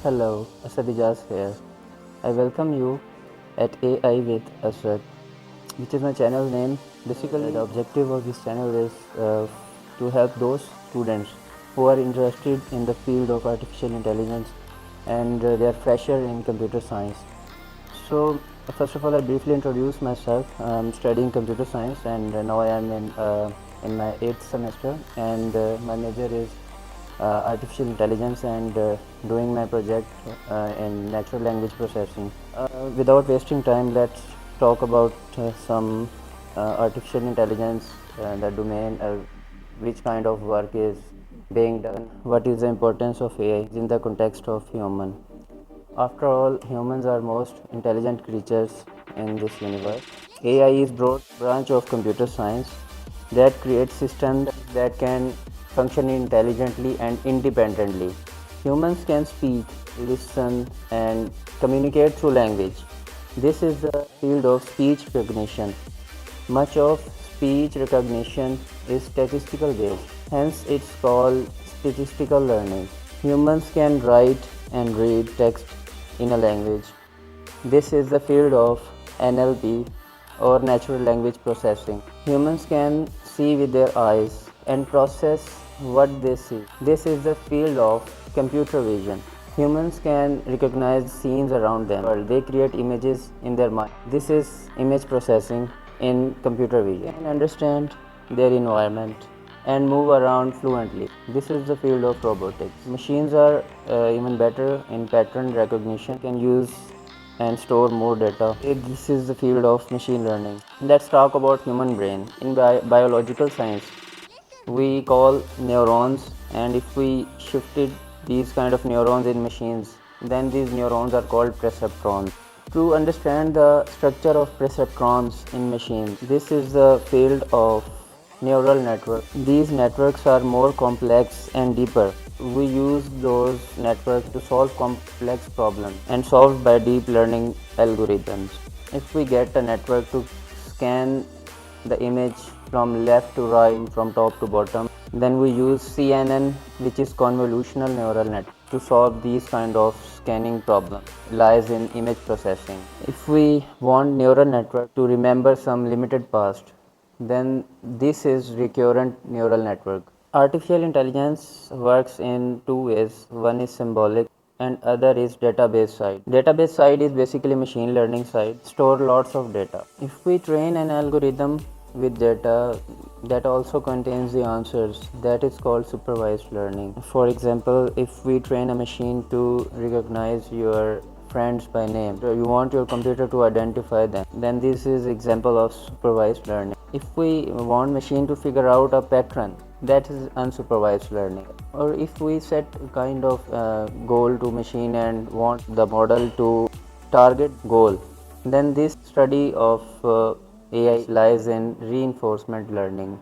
Hello, Asad Ijaz here. I welcome you at AI with Asad, which is my channel name. Basically, the objective of this channel is to help those students who are interested in the field of artificial intelligence and they are fresher in computer science. So, first of all, I briefly introduce myself. I'm studying computer science and now I am in my 8th semester and my major is artificial intelligence and doing my project in natural language processing. Without wasting time, let's talk about some artificial intelligence, the domain, which kind of work is being done, what is the importance of AI in the context of human. After all, humans are most intelligent creatures in this universe. AI is broad branch of computer science that creates systems that can function intelligently and independently. Humans can speak, listen, and communicate through language. This is the field of speech recognition. Much of speech recognition is statistical based, hence it's called statistical learning. Humans can write and read text in a language. This is the field of NLP or natural language processing. Humans can see with their eyes and process what they see. This is the field of computer vision. Humans can recognize scenes around them. They create images in their mind. This is image processing in computer vision. They can understand their environment and move around fluently. This is the field of robotics. Machines are even better in pattern recognition, can use and store more data. This is the field of machine learning. Let's talk about human brain. In biological science, we call neurons, and if we shifted these kind of neurons in machines, then these neurons are called perceptrons. To understand the structure of perceptrons in machines, this is the field of neural network. These networks are more complex and deeper. We use those networks to solve complex problems and solved by deep learning algorithms. If we get a network to scan the image from left to right, from top to bottom, then we use CNN, which is convolutional neural net, to solve these kind of scanning problems. Lies in image processing. If we want neural network to remember some limited past, then this is recurrent neural network. Artificial intelligence works in two ways. One is symbolic and other is database side. Database side is basically machine learning side, store lots of data. If we train an algorithm with data that also contains the answers, that is called supervised learning. For example, if we train a machine to recognize your friends by name, so you want your computer to identify them, then this is example of supervised learning. If we want machine to figure out a pattern, that is unsupervised learning. Or if we set kind of goal to machine and want the model to target goal, then this study of AI lies in reinforcement learning.